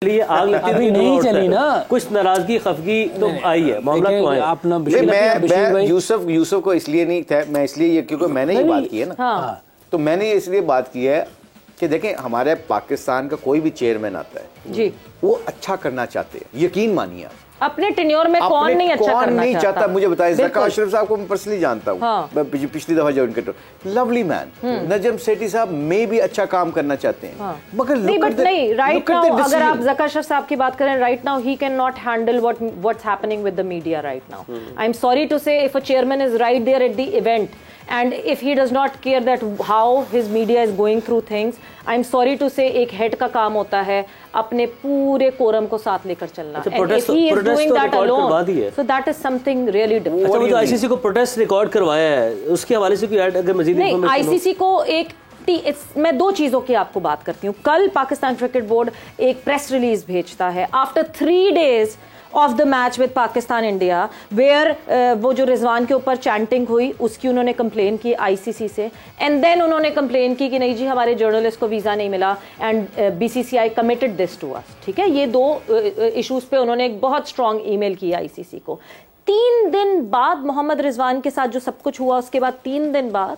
लिए आग लगती अभी नहीं चली ना, कुछ नाराजगी खफगी तो आई है, मामला तो है। अपना मैं यूसुफ को इसलिए नहीं था, मैं इसलिए ये क्योंकि मैंने ये बात की है ना, तो मैंने इसलिए बात की है कि देखें हमारे पाकिस्तान का कोई भी चेयरमैन आता है जी, वो अच्छा करना चाहते हैं, यकीन मानिए आप। अपने टेन्योर में कौन नहीं अच्छा करना चाहता? मुझे बताइए, ज़का अशरफ साहब को मैं पर्सनली जानता हूँ, मैं पिछली दफा जो उनके लवली मैन, नजम सेठी साहब में भी अच्छा काम करना चाहते हैं, मगर नहीं राइट नाउ अगर आप ज़का अशरफ साहब की बात करें, right now he can not handle what's happening with the media right now. I am sorry to say, if a chairman is right there at the event and if he does not care that how his media is going through things, I'm sorry to say एक head का काम होता है अपने पूरे quorum को साथ लेकर चलना, and if he is doing that alone, so that is something really different। अच्छा, वो जो आईसीसी को प्रोटेस्ट रिकॉर्ड करवाया है उसके हवाले से कोई अगर मजीद नहीं, आईसीसी को एक मैं दो चीजों की आपको बात करती हूँ। कल पाकिस्तान क्रिकेट बोर्ड एक प्रेस रिलीज भेजता है after 3 days of the match with Pakistan India, where वो जो रिजवान के ऊपर चैंटिंग हुई उसकी उन्होंने कंप्लेन की आईसीसी से, एंड देन उन्होंने कंप्लेन की कि नहीं जी हमारे जर्नलिस्ट को वीज़ा नहीं मिला and BCCI committed this to us. ठीक है, ये दो इश्यूज पे उन्होंने एक बहुत स्ट्रॉन्ग ईमेल की आईसीसी को। 3 दिन बाद मोहम्मद रिजवान के साथ जो सब कुछ हुआ, उसके बाद 3 दिन बाद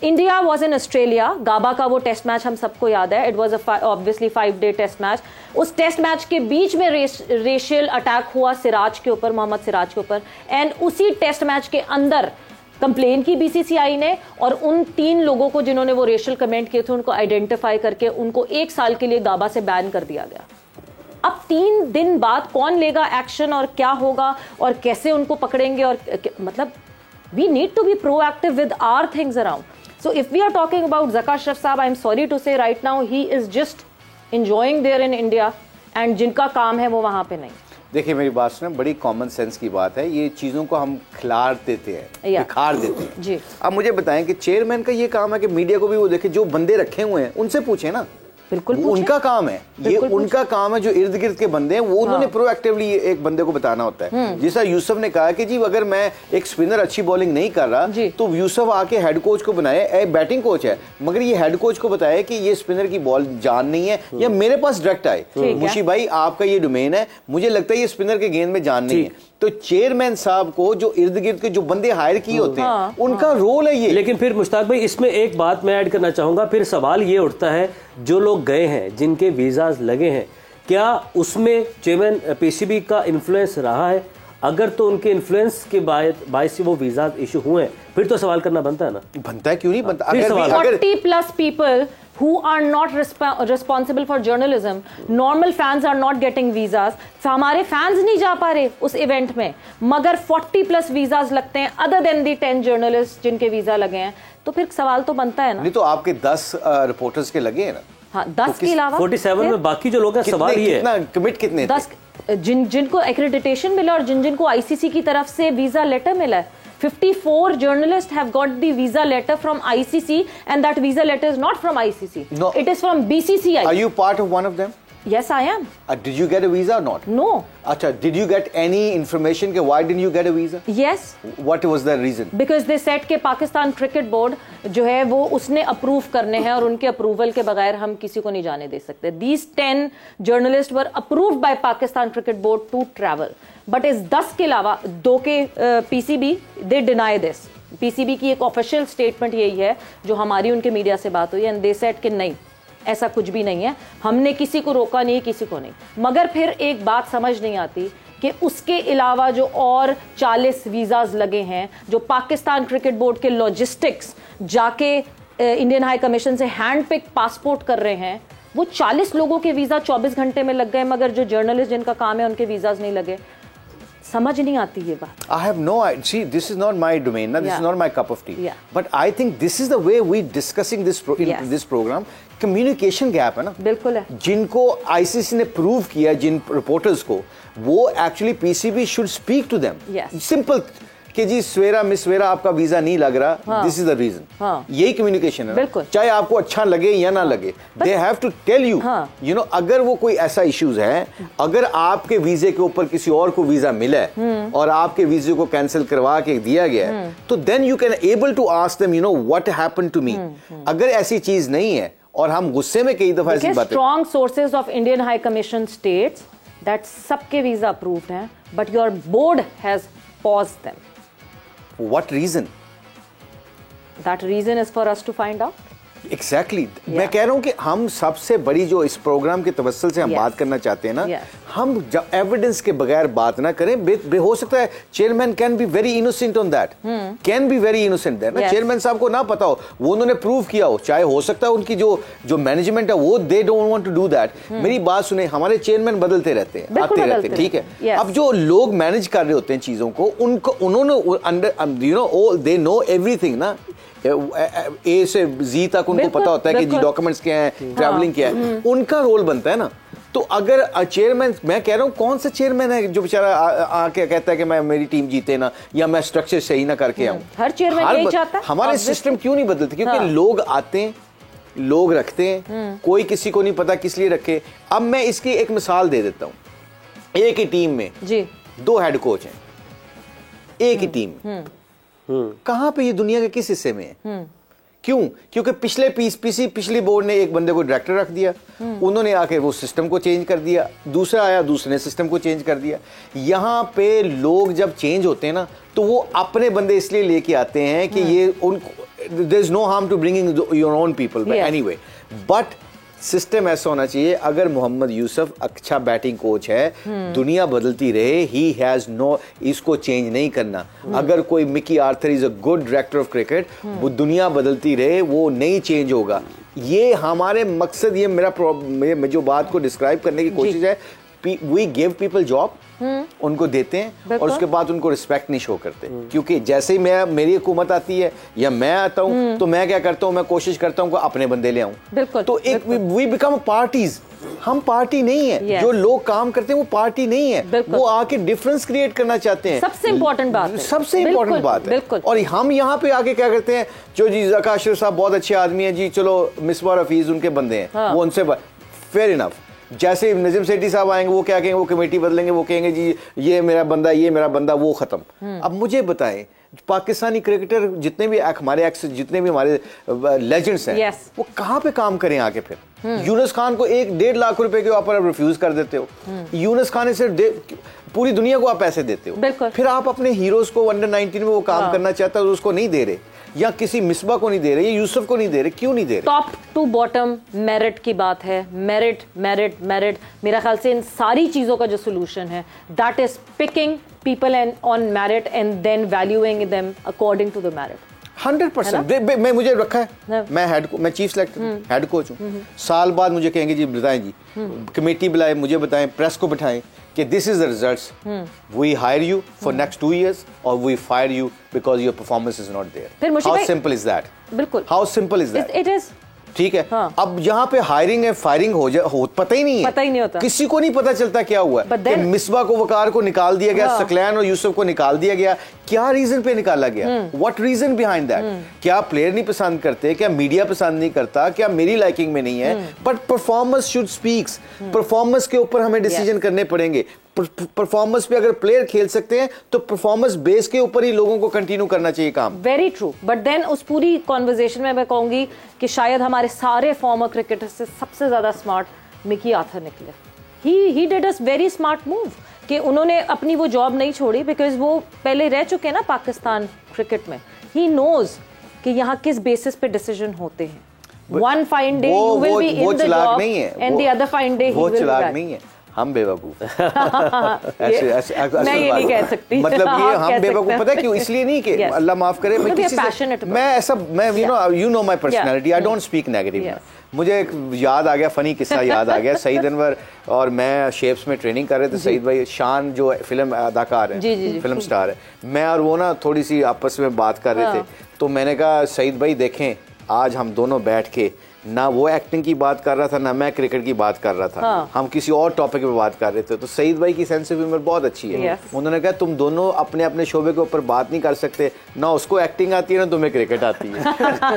India was in Australia, Gabba का वो टेस्ट मैच हम सबको याद है, it was obviously 5 day test match. उस टेस्ट मैच के बीच में रेशियल अटैक हुआ सिराज के ऊपर, मोहम्मद सिराज के ऊपर, एंड उसी टेस्ट मैच के अंदर कंप्लेन की बीसीसीआई ने, और उन 3 लोगों को जिन्होंने वो रेशियल कमेंट किए थे उनको आइडेंटिफाई करके उनको 1 साल के लिए गाबा से बैन कर दिया गया। अब 3 दिन बाद कौन लेगा एक्शन और क्या होगा और कैसे उनको पकड़ेंगे, और मतलब we need to be proactive with our things around. So if we are talking about Zaka Ashraf साहब, I'm sorry to say right now he is just enjoying there in India, and जिनका काम है वो वहाँ पे नहीं। देखिए मेरी बात सुने, बड़ी कॉमन सेंस की बात है, ये चीज़ों को हम खिलार देते हैं, दिखार देते हैं जी। अब मुझे बताएं कि चेयरमैन का ये काम है कि मीडिया को भी वो देखे, जो बंदे रखे हुए हैं उनसे पूछे ना, बिल्कुल उनका काम है, ये उनका काम है, जो इर्द गिर्द के बंदे हैं वो उन्होंने प्रोएक्टिवली एक बंदे को बताना होता है। जैसा यूसुफ ने कहा कि जी अगर मैं एक स्पिनर अच्छी बॉलिंग नहीं कर रहा तो यूसुफ आके हेड कोच को बनाए, बैटिंग कोच है, मगर ये हेड कोच को बताया कि ये स्पिनर की बॉल जान नहीं है, या मेरे पास डायरेक्ट आए, मुशी भाई आपका ये डोमेन है, मुझे लगता है ये स्पिनर के गेंद में जान नहीं है, तो चेयरमैन साहब को जो इर्द गिर्द के जो बंदे हायर किए होते हैं उनका रोल है ये। लेकिन फिर मुश्ताक भाई इसमें एक बात मैं ऐड करना चाहूंगा, फिर सवाल ये उठता है जो लोग गए हैं जिनके वीजाज लगे हैं, क्या उसमें चेयरमैन पीसीबी का इन्फ्लुएंस रहा है? अगर तो उनके इन्फ्लुएंस के बायस से वो वीजा इशू हुए हैं, फिर तो सवाल करना बनता है ना। बनता है, क्यों नहीं बनता? अगर 40+ people who are not responsible for journalism, normal fans are not getting visas, हमारे फैंस नहीं जा पा रहे उस इवेंट में, मगर 40+ वीजाज लगते हैं अदर देन दी 10 जर्नलिस्ट जिनके वीजा लगे हैं, तो फिर सवाल तो बनता है ना। नहीं तो आपके 10 रिपोर्टर्स के लगे हैं ना। हाँ, 10 के अलावा 47 में बाकी जो लोग हैं, सवाल ये है कमिट कितने 10 जिनको एक्रेडिटेशन मिला और जिनको आईसीसी की तरफ से वीजा लेटर मिला है। 54 journalists have got the visa letter from ICC, and that visa letter is not from ICC. No. It is from BCCI. Are you part of one of them? Yes, I am. Did you get a visa or not? No. Acha, did you get any information why didn't you get a visa? Yes. What was the reason? Because they said कि Pakistan cricket board जो है वो उसने approve करने हैं और उनके approval के बगैर हम किसी को नहीं जाने दे सकते। These 10 journalists were approved by Pakistan cricket board to travel. But इस 10 के अलावा 2 के PCB they deny this. PCB की एक ऑफिशियल स्टेटमेंट यही है जो हमारी उनके मीडिया से बात हुई, and they said कि नहीं ऐसा कुछ भी नहीं है, हमने किसी को रोका नहीं, किसी को नहीं। मगर फिर एक बात समझ नहीं आती कि उसके अलावा जो और 40 वीज़ाज लगे हैं, जो पाकिस्तान क्रिकेट बोर्ड के लॉजिस्टिक्स जाके इंडियन हाई कमीशन से हैंड पिक पासपोर्ट कर रहे हैं, वो 40 लोगों के वीज़ा 24 घंटे में लग गए, मगर जो जर्नलिस्ट जिनका काम है उनके वीज़ाज नहीं लगे। समझ नहीं आती ये बात। I have no idea. See, this is not my domain. This is not my cup of tea. But I think this is the way we discussing this in this program. Communication gap है ना, बिल्कुल है। जिनको ICC ने prove किया, जिन reporters को, वो actually PCB should speak to them. Simple कि जी सवेरा मिस सवेरा आपका वीजा नहीं लग रहा, दिस इज द रीजन। यही कम्युनिकेशन है, चाहे आपको अच्छा लगे या ना लगे, they have to tell you. You know, अगर वो कोई ऐसा इश्यूज है, अगर आपके वीजे के ऊपर किसी और को वीजा मिला है और आपके वीजे को कैंसिल करवा के दिया गया है, तो then you can able to ask them, you know what happened to me. अगर ऐसी चीज नहीं है और हम गुस्से में कई दफा ऐसी बातें। Strong sources of Indian High Commission states that सबके वीजा अप्रूव्ड हैं, but your board has paused them. What reason? That reason is for us to find out. Exactly मैं कह रहा हूं कि हम सबसे बड़ी जो इस प्रोग्राम के तवस्सुल से हम बात करना चाहते हैं ना, हम जब एविडेंस के बगैर बात ना करें। हो सकता है chairman can be very innocent on that, can be very innocent that ना, चेयरमैन साहब को ना पता हो, वो उन्होंने प्रूव किया हो, चाहे हो सकता है उनकी जो मैनेजमेंट है वो they don't want to do that. मेरी बात सुने, हमारे चेयरमैन बदलते रहते हैं, आते रहते हैं, ठीक है। अब जो लोग मैनेज कर रहे होते हैं चीजों को, उनको उन्होंने under you know they know everything ना, ए से जी तक उनको पता होता है कि जी डॉक्यूमेंट्स क्या है, ट्रैवलिंग क्या है, उनका रोल बनता है ना। तो अगर चेयरमैन, मैं कह रहा हूं कौन सा चेयरमैन है जो बेचारा आके कहता है कि मैं मेरी टीम जीते ना, या मैं स्ट्रक्चर सही ना करके आऊं। हर चेयरमैन यही चाहता है। हमारे सिस्टम क्यों नहीं बदलते? क्योंकि लोग आते हैं, लोग रखते हैं, कोई किसी को नहीं पता किस लिए रखे। अब मैं इसकी एक मिसाल दे देता हूं। एक ही टीम में जी 2 हेड कोच हैं, एक ही टीम में। कहां पे ये दुनिया के किस हिस्से में है? क्यों? क्योंकि पिछली बोर्ड ने एक बंदे को डायरेक्टर रख दिया, उन्होंने आके वो सिस्टम को चेंज कर दिया, दूसरा आया, दूसरे ने सिस्टम को चेंज कर दिया। यहां पे लोग जब चेंज होते हैं ना, तो वो अपने बंदे इसलिए लेके आते हैं कि ये उनको there is no harm to bringing your own people anyway, but system ऐसा होना चाहिए। अगर मोहम्मद यूसुफ अच्छा बैटिंग कोच है, दुनिया बदलती रहे, ही हैज नो, इसको चेंज नहीं करना। अगर कोई Mickey Arthur is a good director of cricket, वो दुनिया बदलती रहे, वो नहीं चेंज होगा। ये हमारे मकसद, ये मेरा जो बात को डिस्क्राइब करने की कोशिश है, वी गिव पीपल जॉब, उनको देते हैं और उसके बाद उनको रिस्पेक्ट नहीं शो करते। क्योंकि जैसे ही मेरी हुकूमत आती है या मैं आता हूं, तो मैं क्या करता हूं, मैं कोशिश करता हूं कि अपने बंदे ले आऊं। तो एक वी बिकम पार्टीज, हम पार्टी नहीं है। जो लोग काम करते हैं वो पार्टी नहीं है, वो आके डिफरेंस क्रिएट करना चाहते हैं। सबसे इंपॉर्टेंट बात है, सबसे इंपॉर्टेंट बात है। और हम यहाँ पे आके क्या करते हैं, जो जी ज़का अशरफ साहब बहुत अच्छे आदमी है जी, चलो मिसबा हफीज उनके बंदे हैं, वो उनसे फेयर इनफ। जैसे नजीम सेठी साहब आएंगे, वो क्या कहेंगे, वो कमेटी बदलेंगे, वो कहेंगे जी ये मेरा बंदा, ये मेरा बंदा, वो खत्म। अब मुझे बताएं, पाकिस्तानी क्रिकेटर जितने भी हमारे जितने भी हमारे लेजेंड्स हैं, वो कहाँ पे काम करें आगे? फिर यूनुस खान को 1-1.5 लाख रुपए के ऊपर आप रिफ्यूज कर देते हो। यूनुस खान से पूरी दुनिया को आप पैसे देते हो, फिर आप अपने हीरोज को अंडर 19 में वो काम करना चाहता है, उसको नहीं दे रहे, या किसी मिसबा को नहीं दे रहे, यूसुफ को नहीं दे रहे। क्यों नहीं दे रहे? टॉप टू बॉटम मेरिट की बात है। मेरिट मेरिट मेरिट, मेरा ख्याल से इन सारी चीजों का जो सोल्यूशन है, that is picking people and on merit and then valuing them according to the merit. 100%। मैं मुझे रखा है, मैं चीफ सेलेक्टर हेड कोच हूँ। साल बाद मुझे कहेंगे जी बताएं जी, कमेटी बुलाए, मुझे बताएं, प्रेस को बिठाएं कि this is the results, we hire you for next 2 years और we fire you because your performance is not there. How simple is that? बिल्कुल, how simple is that? It is, ठीक है। हाँ। अब यहाँ पे हायरिंग है, फायरिंग पता ही नहीं है, पता ही नहीं होता, किसी को नहीं पता चलता क्या हुआ कि मिसबा को, वकार को निकाल दिया गया, सकलैन और यूसुफ को निकाल दिया गया। क्या रीजन पे निकाला गया? What reason behind that? क्या प्लेयर नहीं पसंद करते? क्या मीडिया पसंद नहीं करता? क्या मेरी लाइकिंग में नहीं है? But performance should speaks. Performance के ऊपर हमें डिसीजन करने पड़ेंगे। परफॉर्मेंस पे अगर प्लेयर खेल सकते हैं तो परफॉर्मेंस बेस के ऊपर ही लोगों को कंटिन्यू करना चाहिए काम। Very true. बट देन उस पूरी कॉन्वर्जेशन में मैं कहूंगी कि शायद हमारे सारे फॉर्मर क्रिकेटर से सबसे ज्यादा स्मार्ट मिकी आर्थर निकले। He did a very smart move कि उन्होंने अपनी वो जॉब नहीं छोड़ी, बिकॉज वो पहले रह चुके हैं ना पाकिस्तान क्रिकेट में। ही नोज कि यहाँ किस बेसिस पे डिसीजन होते हैं। One fine day you will be in the job and the other fine day he will be back. नहीं है, हम बेवकूफ मैं ये नहीं कह सकती, मतलब ये हम बेवकूफ पता है क्यों? इसलिए नहीं कि अल्लाह माफ करे, मैं you know my personality, I don't speak negative. मुझे एक याद आ गया, फनी किस्सा याद आ गया। सईद अनवर और मैं शेप्स में ट्रेनिंग कर रहे थे। सईद भाई शान जो फिल्म अदाकार है, फिल्म स्टार है, मैं और वो ना थोड़ी सी आपस में बात कर रहे थे। तो मैंने कहा सईद भाई देखें, आज हम दोनों बैठ के ना वो एक्टिंग की बात कर रहा था, ना मैं क्रिकेट की बात कर रहा था। हम किसी और टॉपिक पे बात कर रहे थे। तो सईद भाई की सेंस ऑफ ह्यूमर बहुत अच्छी है। उन्होंने कहा तुम दोनों अपने अपने शोबे के ऊपर बात नहीं कर सकते, ना उसको एक्टिंग आती है ना तुम्हें क्रिकेट आती है।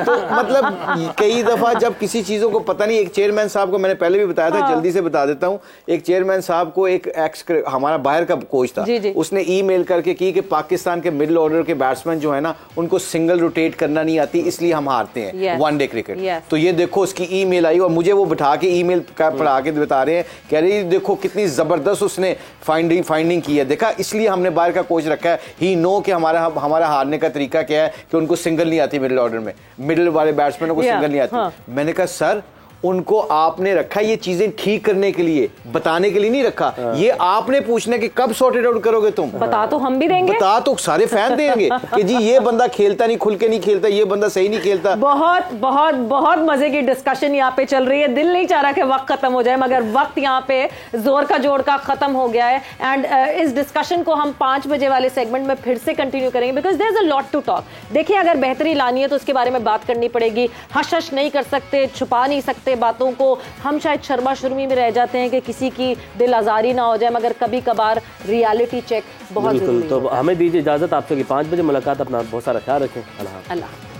तो मतलब कई दफा जब किसी चीजों को पता नहीं, एक चेयरमैन साहब को मैंने पहले भी बताया था, जल्दी से बता देता हूँ। एक चेयरमैन साहब को एक एक्स हमारा बाहर का कोच था, उसने ईमेल करके की कि पाकिस्तान के मिडिल ऑर्डर के बैट्समैन जो है ना, उनको सिंगल रोटेट करना नहीं आती, इसलिए हम हारते हैं वनडे क्रिकेट। तो ये देखो देखो उसकी ईमेल आई, और मुझे वो बिठा के ईमेल पढ़ा के बता रहे हैं, कह रहे देखो कितनी जबरदस्त उसने फाइंडिंग की है, देखा इसलिए हमने बाहर का कोच रखा है, ही नो कि हमारा हारने का तरीका क्या है, कि उनको सिंगल नहीं आती मिडिल ऑर्डर में, मिडिल वाले बैट्समैनों को सिंगल नहीं आती। मैंने कहा सर उनको आपने रखा ये चीजें ठीक करने के लिए, बताने के लिए नहीं रखा। ये आपने पूछना कि कब सॉर्टेड आउट करोगे तुम, बता तो हम भी देंगे, बता तो सारे फैन देंगे कि जी ये बंदा खेलता नहीं, खुल के नहीं खेलता, ये बंदा सही नहीं खेलता। बहुत बहुत बहुत मजे की डिस्कशन यहाँ पे चल रही है। दिल नहीं चाह रहा कि वक्त खत्म हो जाए, मगर वक्त यहाँ पे जोर का जोड़ का खत्म हो गया है। एंड इस डिस्कशन को हम 5 बजे वाले सेगमेंट में फिर से कंटिन्यू करेंगे, because there is a lot to talk. देखिए अगर बेहतरी लानी है तो उसके बारे में बात करनी पड़ेगी, हश हश नहीं कर सकते, छुपा नहीं सकते बातों को। हम शायद शर्मा शुरमी में रह जाते हैं कि किसी की दिल आजारी ना हो जाए, मगर कभी कभार रियलिटी चेक बहुत जरूरी है। तो हमें दीजिए इजाजत, आपसे 5 बजे मुलाकात, अपना बहुत सारा ख्याल रखें। अल्लाह।